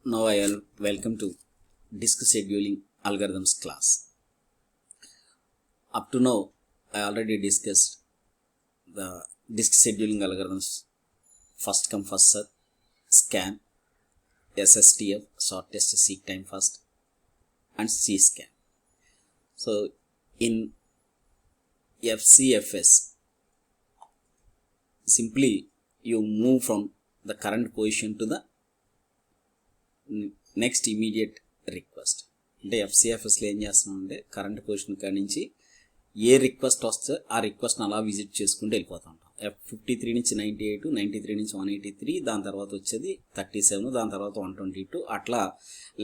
Now I welcome to disk scheduling algorithms class. Up to now I already discussed the disk scheduling algorithms: first come first serve, scan, SSTF, shortest seek time first, and cscan. So in FCFS, simply you move from the current position to the next immediate request. అంటే ఎఫ్సిఎఫ్ఎస్లో ఏం చేస్తామంటే current position కాడి నుంచి ఏ request వస్తే ఆ రిక్వెస్ట్ని అలా visit చేసుకుంటూ వెళ్ళిపోతూ ఉంటాం. F53 నుంచి 98, 93 నుంచి 183, దాని తర్వాత వచ్చేది 37, దాని తర్వాత 122, అట్లా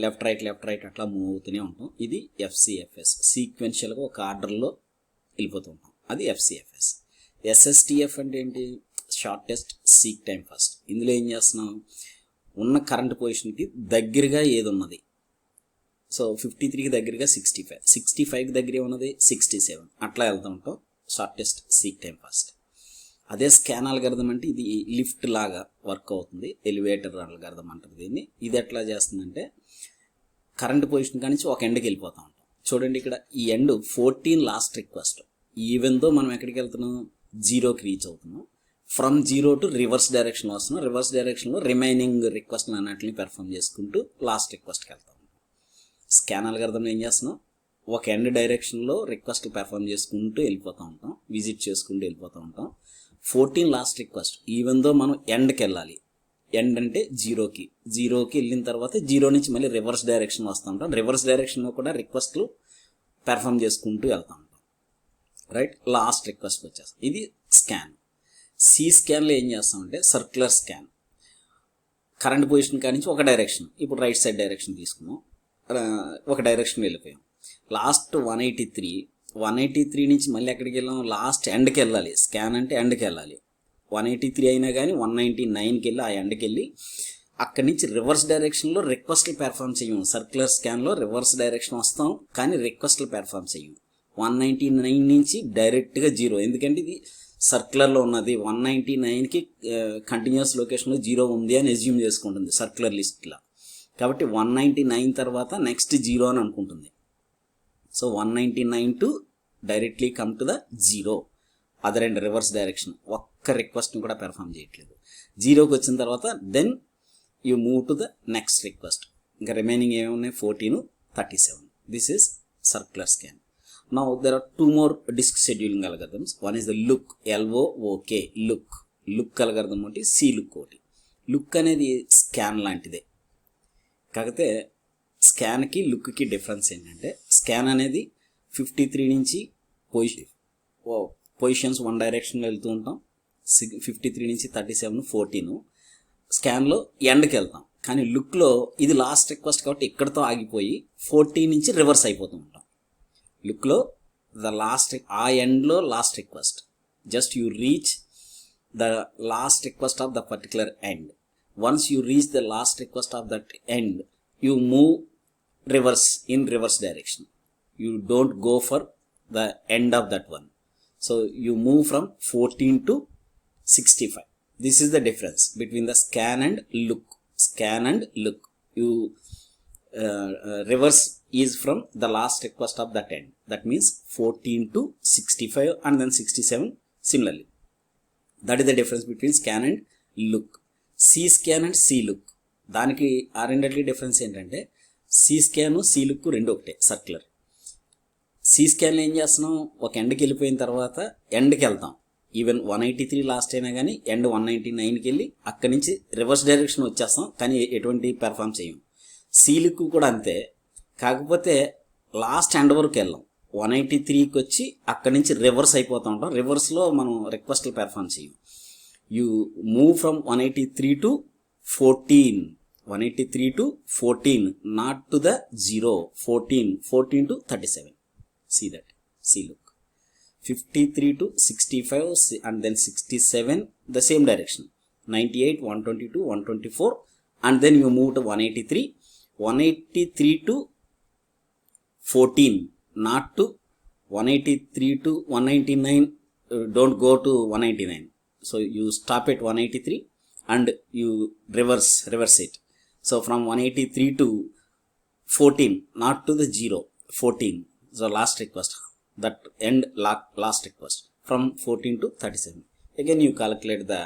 లెఫ్ట్ రైట్ అట్లా మూవ్ అవుతూనే ఉంటాం. ఇది ఎఫ్సిఎఫ్ఎస్. సీక్వెన్షియల్గా ఒక ఆర్డర్లో వెళ్ళిపోతూ ఉంటాం. అది ఎఫ్సిఎఫ్ఎస్. ఎస్ఎస్టిఎఫ్ అంటే ఏంటి? Shortest seek time first. ఇందులో ఏం చేస్తున్నాం? ఉన్న కరెంట్ పొజిషన్కి దగ్గరగా ఏది ఉన్నది. సో 53కి దగ్గరగా 65, 65కి దగ్గర ఉన్నది 67, అట్లా వెళ్తూ ఉంటాం. Shortest seek time first. అదే స్కాన్ అల్గారిథం అంటే ఇది లిఫ్ట్ లాగా వర్క్ అవుతుంది. ఎలివేటర్ అల్గారిథం అంటారు దీన్ని. ఇది ఎట్లా చేస్తుందంటే కరెంట్ పొజిషన్ కాడి నుంచి ఒక ఎండ్కి వెళ్ళిపోతూ ఉంటాం. చూడండి ఇక్కడ ఈ end 14 last request. Even though మనం ఎక్కడికి వెళ్తున్నాం? 0కి రీచ్ అవుతున్నాం. ఫ్రమ్ 0 టు రివర్స్ డైరెక్షన్లో వస్తున్నాం. రివర్స్ డైరెక్షన్లో రిమైనింగ్ రిక్వెస్ట్ అన్నింటిని పెర్ఫామ్ చేసుకుంటూ లాస్ట్ రిక్వెస్ట్కి వెళ్తాం. స్కాన్ అల్గారిథంలో ఏం చేస్తున్నాం? ఒక ఎండ్ డైరెక్షన్లో రిక్వెస్ట్ పెర్ఫామ్ చేసుకుంటూ వెళ్ళిపోతూ ఉంటాం, విజిట్ చేసుకుంటూ వెళ్ళిపోతూ ఉంటాం. 14 లాస్ట్ రిక్వెస్ట్. ఈవెన్ దో మనం ఎండ్కి వెళ్ళాలి. ఎండ్ అంటే 0కి వెళ్ళిన తర్వాత 0 నుంచి మళ్ళీ రివర్స్ డైరెక్షన్ వస్తూ ఉంటాం. రివర్స్ డైరెక్షన్లో కూడా రిక్వెస్ట్లు పెర్ఫామ్ చేసుకుంటూ వెళ్తూ ఉంటాం. రైట్, లాస్ట్ రిక్వెస్ట్కి వచ్చేస్తాం. ఇది స్కాన్. సి స్కాన్లో ఏం చేస్తామంటే సర్క్యులర్ స్కాన్. కరెంట్ పొజిషన్ కాడి నుంచి ఒక డైరెక్షన్, ఇప్పుడు రైట్ సైడ్ డైరెక్షన్ తీసుకున్నాం, ఒక డైరెక్షన్ వెళ్ళిపోయాం. లాస్ట్ 183 నుంచి మళ్ళీ ఎక్కడికి వెళ్ళాం? లాస్ట్ ఎండ్కి వెళ్ళాలి. స్కాన్ అంటే ఎండ్కి వెళ్ళాలి. 183 అయినా కానీ 199కి వెళ్ళి ఆ ఎండ్కి వెళ్ళి అక్కడి నుంచి రివర్స్ డైరెక్షన్లో రిక్వెస్ట్లు పెర్ఫామ్ చేయము. సర్క్యులర్ స్కాన్లో రివర్స్ డైరెక్షన్ వస్తాం కానీ రిక్వెస్ట్లు పెర్ఫామ్ చేయము. 199 నుంచి డైరెక్ట్గా 0, ఎందుకంటే ఇది సర్క్యులర్లో ఉన్నది. 199కి కంటిన్యూస్ లొకేషన్లో 0 ఉంది అని అజ్యూమ్ చేసుకుంటుంది సర్క్యులర్ లిస్ట్లో. కాబట్టి 199 తర్వాత నెక్స్ట్ 0 అని అనుకుంటుంది. So 199 to directly come to the 0. Other and reverse direction. ఒక్క రిక్వెస్ట్ని కూడా పెర్ఫామ్ చేయట్లేదు. 0కి వచ్చిన తర్వాత then you move to the next request. ఇంకా రిమైనింగ్ ఏమున్నాయి? 14, 37. This is circular scan. Now there are two more disk scheduling algorithms. One is the look, LOOK, look algorithm ఒకటి, CLOOK ఒకటి. లుక్ అనేది స్కాన్ లాంటిదే, కాకపోతే స్కాన్కి లుక్కి డిఫరెన్స్ ఏంటంటే scan అనేది 53 నుంచి పొజిషన్స్ వన్ డైరెక్షన్లో వెళ్తూ ఉంటాం. 53 నుంచి 37, 14 స్కాన్లో ఎండ్కి వెళ్తాం. కానీ లుక్లో ఇది లాస్ట్ రిక్వెస్ట్ కాబట్టి ఇక్కడతో ఆగిపోయి 14 నుంచి రివర్స్ అయిపోతూ ఉంటాం. లుక్లో ద లాస్ట్, ఆ ఎండ్లో last request, just you reach the last request of the particular end. Once you reach the last request of that end, you move rivers in reverse direction. You don't go for the end of that one. So you move from 14 to 65. This is the difference between the scan and look. Scan and look, you reverse is from the last request of that end. That means 14 to 65 and then 67 similarly. That is the difference between scan and look. C scan and C look, దానికి ఆ రెండిట్లకి difference ఏంటంటే C scan, C look రెండు ఒకటే, circular. C scanలో ఏం చేస్తున్నాం? ఒక ఎండ్కి వెళ్ళిపోయిన తర్వాత ఎండ్కి వెళ్తాం. ఈవెన్ 183 లాస్ట్ అయినా కానీ ఎండ్ 199కి వెళ్ళి అక్కడి నుంచి రివర్స్ డైరెక్షన్ వచ్చేస్తాం కానీ ఎటువంటి పెర్ఫామ్ చేయం. సీలుకు కూడా అంతే, కాకపోతే లాస్ట్ ఎండ్ వరకు వెళ్ళాం. 183కి వచ్చి అక్కడి నుంచి రివర్స్ అయిపోతూ ఉంటాం. రివర్స్లో మనం రిక్వెస్ట్లు పెర్ఫామ్ చేయం. You move from 183 to 14, 183 to 14, not to the 0, 14 to 37. See that, see look. 53 to 65 and then 67, the same direction. 98, 122, 124 and then you move to 183. 183 to 14, not to 183 to 199. Don't go to 199. So you stop at 183 and you reverse it. So from 183 to 14, not to the 0, 14. So last request, that end last request from 14 to 37. Again you calculate the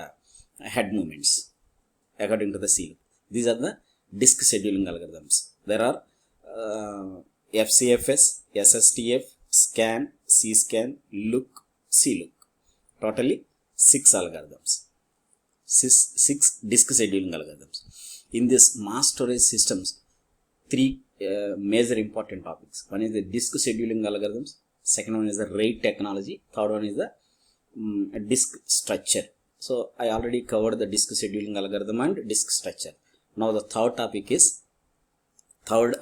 head movements according to the seal. These are the disk scheduling algorithms. There are FCFS, SSTF, scan, C-scan, look, C-look. Totally 6 algorithms. 6 disk scheduling algorithms. In this mass storage systems, 3 major important topics. One is the disk scheduling algorithms. Second one is the RAID technology. Third one is the disk structure. So I already covered the disk scheduling algorithm and disk structure. Now the third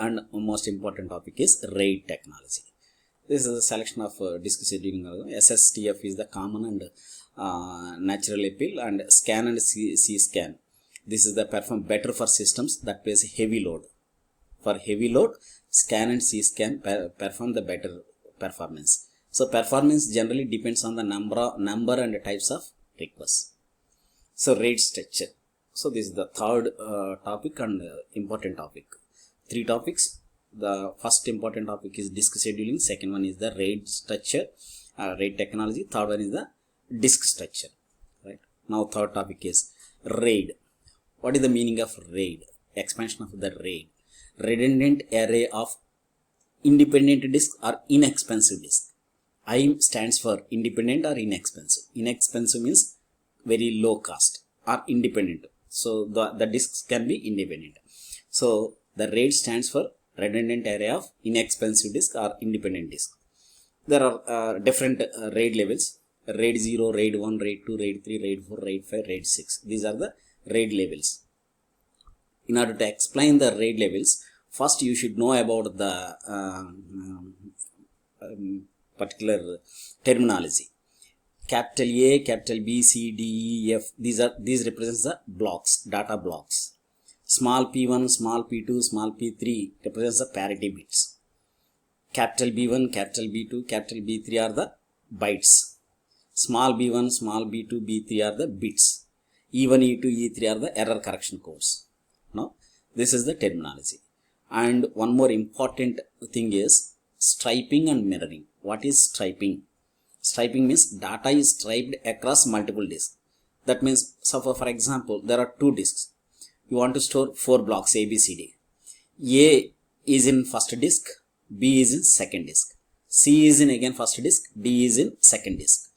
and most important topic is RAID technology. This is a selection of disk scheduling algorithm. SSTF is the common and natural appeal, and scan and C-scan. This is the perform better for systems that face heavy load. For heavy load, scan and C-scan perform the better performance. So performance generally depends on the number and types of requests. So RAID structure. So this is the third topic and important topic. 3 topics. The first important topic is disk scheduling. Second one is the RAID structure, RAID technology. Third one is the disk structure. Right. Now third topic is RAID. What is the meaning of RAID? Expansion of the RAID. Redundant array of independent disk or inexpensive disk. I stands for independent or inexpensive. Inexpensive means very low cost, or independent. So the disks can be independent. So the RAID stands for redundant array of inexpensive disk or independent disk. There are different RAID levels. RAID 0, RAID 1, RAID 2, RAID 3, RAID 4, RAID 5, RAID 6. These are the RAID levels. In order to explain the RAID levels, first you should know about the particular terminology. Capital A, capital B, C, D, E, F. These represents the blocks, data blocks. Small p1, small p2, small p3 represents the parity bits. Capital B1, capital B2, capital B3 are the bytes. Small b1, small b2, b3 are the bits. E1, E2, E3 are the error correction codes. Now, this is the terminology. And one more important thing is striping and mirroring. What is striping? Striping means data is striped across multiple disks. That means, so for example, there are 2 disks. You want to store 4 blocks A, B, C, D. A is in first disk, B is in second disk, C is in again first disk, D is in second disk.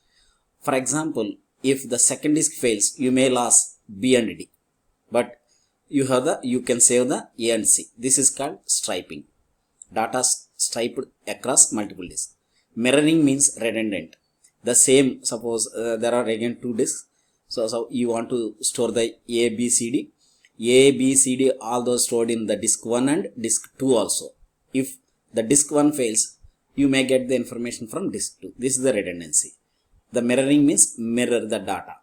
For example, if the second disk fails, you may lose B and D, but you can save the A and C. This is called striping. Data striped across multiple disks. Mirroring means redundant. The same, suppose there are again 2 disks. So you want to store the A, B, C, D. A, B, C, D, all those stored in the disk 1 and disk 2 also. If the disk 1 fails, you may get the information from disk 2. This is the redundancy. The mirroring means mirror the data.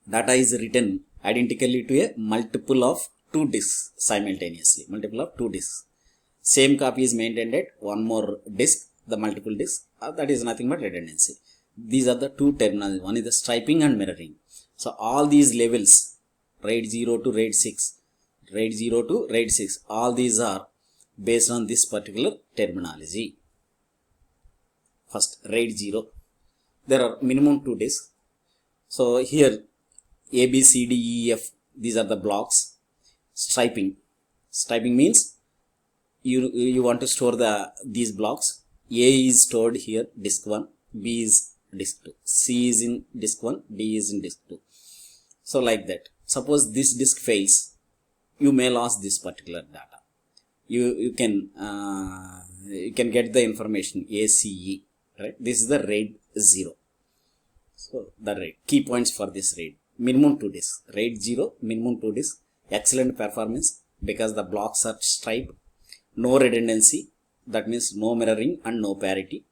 Data is written identically to a multiple of 2 disks simultaneously. Multiple of 2 disks. Same copy is maintained at one more disk, the multiple disk. That is nothing but redundancy. These are the 2 terminals. One is the striping and mirroring. So all these levels, RAID 0 to RAID 6, RAID 0 to RAID 6, all these are based on this particular terminology. First, RAID 0. There are minimum 2 disks. So here A, B, C, D, E, F, these are the blocks. Striping. Striping means you want to store these blocks. A is stored here, disk 1, B is disk 2, C is in disk 1, D is in disk 2. So like that. Suppose this disk fails, you may lose this particular data. You can get the information ACE, right? This is the RAID 0. So the RAID key points for this RAID: minimum 2 disks. RAID 0, minimum 2 disks. Excellent performance because the blocks are striped. No redundancy, that means no mirroring and no parity.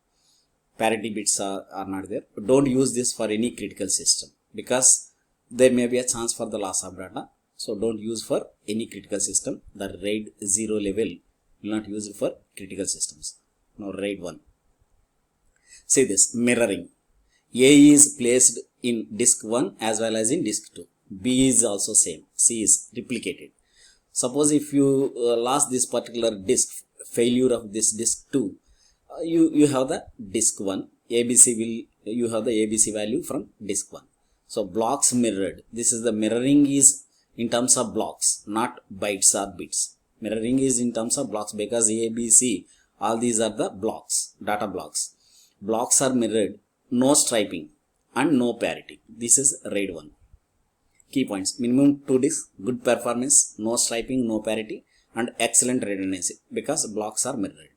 Parity bits are not there. Don't use this for any critical system because there may be a chance for the loss of data. So don't use for any critical system. The RAID 0 level will not use it for critical systems. Now RAID 1. See this mirroring. A is placed in disk 1 as well as in disk 2. B is also same. C is replicated. Suppose if you lost this particular disk, failure of this disk 2, you have the disk 1, ABC will, you have the ABC value from disk 1. So blocks mirrored, this is the mirroring is in terms of blocks, not bytes or bits. Mirroring is in terms of blocks because ABC, all these are the blocks, data blocks. Blocks are mirrored, no striping and no parity. This is RAID 1. Key points: minimum 2 disks, good performance, no striping, no parity, and excellent redundancy because blocks are mirrored.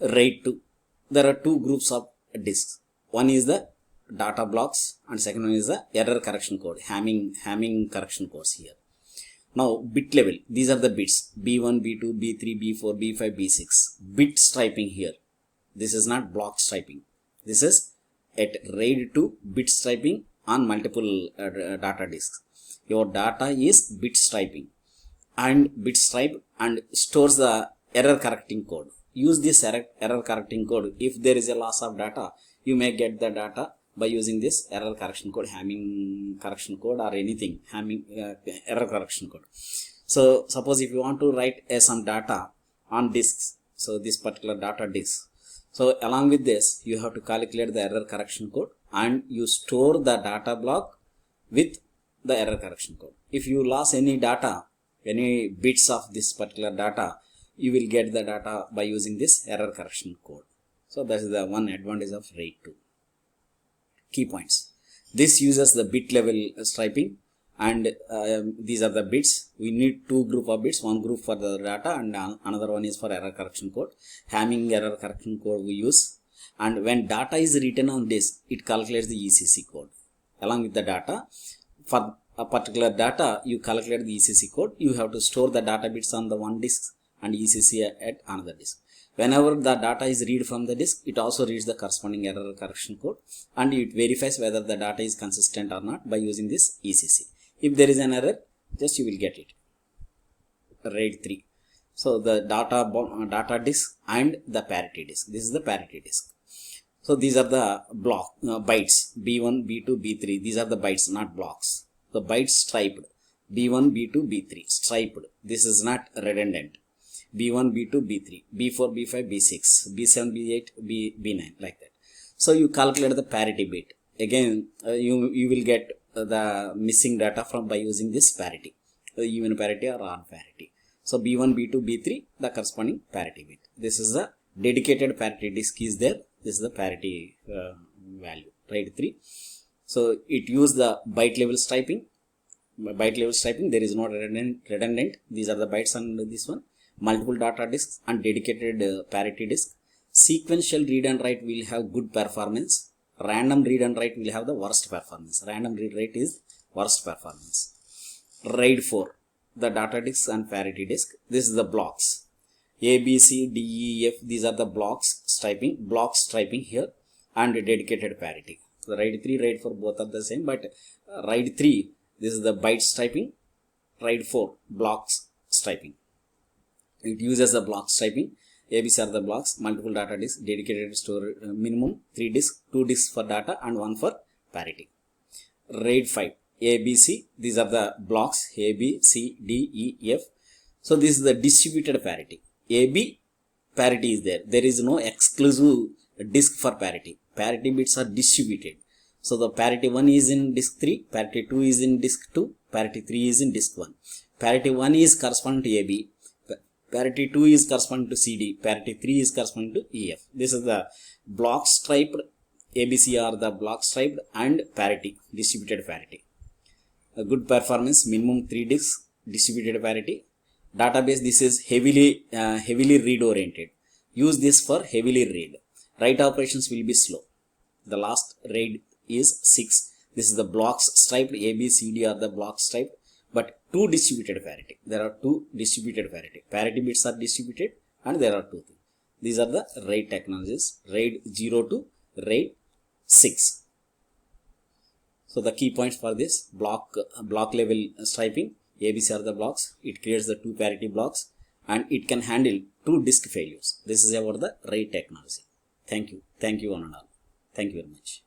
RAID 2. There are two groups of disks. One is the data blocks and second one is the error correction code, Hamming correction codes here. Now bit level, these are the bits B1, B2, B3, B4, B5, B6. Bit striping here. This is not block striping. This is at RAID 2 bit striping on multiple data disks. Your data is bit striping and bit stripe and stores the error correcting code. Use this error correcting code. If there is a loss of data, you may get the data by using this error correction code, Hamming correction code or anything, error correction code. So suppose if you want to write some data on disks, so this particular data disk, so along with this you have to calculate the error correction code and you store the data block with the error correction code. If you lost any data, any bits of this particular data, you will get the data by using this error correction code. So that is the one advantage of RAID 2. Key points: this uses the bit level striping and these are the bits. We need two group of bits, one group for the data and another one is for error correction code. Hamming error correction code we use, and when data is written on disk, it calculates the ECC code along with the data. For a particular data, you calculate the ECC code. You have to store the data bits on the one disk and ECC at another disk. Whenever the data is read from the disk, it also reads the corresponding error correction code and it verifies whether the data is consistent or not by using this ECC. If there is an error, just you will get it. RAID 3. So the data disk and the parity disk. This is the parity disk. So these are the block bytes B1, B2, B3. These are the bytes, not blocks. The bytes striped B1, B2, B3 striped. This is not redundant. B1, B2, B3, B4, B5, B6, B7, B8, B9 like that. So you calculate the parity bit. Again, you will get the missing data from by using this parity, even parity or odd parity. So B1, B2, B3, the corresponding parity bit. This is the dedicated parity disk is there. This is the parity value, RAID 3. So it use the byte level striping. Byte level striping, there is no redundant. These are the bytes on this one. Multiple data disks and dedicated parity disk. Sequential read and write will have good performance. Random read and write will have the worst performance. Random read write is worst performance. RAID 4, the data disk and parity disk. This is the blocks A, B, C, D, E, F. These are the blocks striping, block striping here and dedicated parity. So RAID 3, RAID 4 both are the same, but RAID 3, this is the byte striping. RAID 4, blocks striping. It uses the block striping. ABC are the blocks, multiple data disks, dedicated store, minimum 3 disks, 2 disks for data and 1 for parity. RAID 5, ABC, these are the blocks A, B, C, D, E, F. So this is the distributed parity. AB parity is there. There is no exclusive disk for parity. Parity bits are distributed. So the parity 1 is in disk 3, parity 2 is in disk 2, parity 3 is in disk 1. Parity 1 is corresponding to AB. Parity 2 is corresponding to CD. Parity 3 is corresponding to EF. This is the block striped ABC are the block striped and parity, distributed parity. A good performance, minimum 3 disks, distributed parity. Database, this is heavily read oriented. Use this for heavily read. Write operations will be slow. The last RAID is 6. This is the blocks striped. A, B, C, D are the blocks striped. But 2 distributed parity. There are 2 distributed parity. Parity bits are distributed and there are 2 things. These are the RAID technologies. RAID 0 to RAID 6. So the key points for this: block level striping. ABC are the blocks. It creates the 2 parity blocks and it can handle 2 disk failures. This is about the RAID technology. Thank you. Thank you one and all. Thank you very much.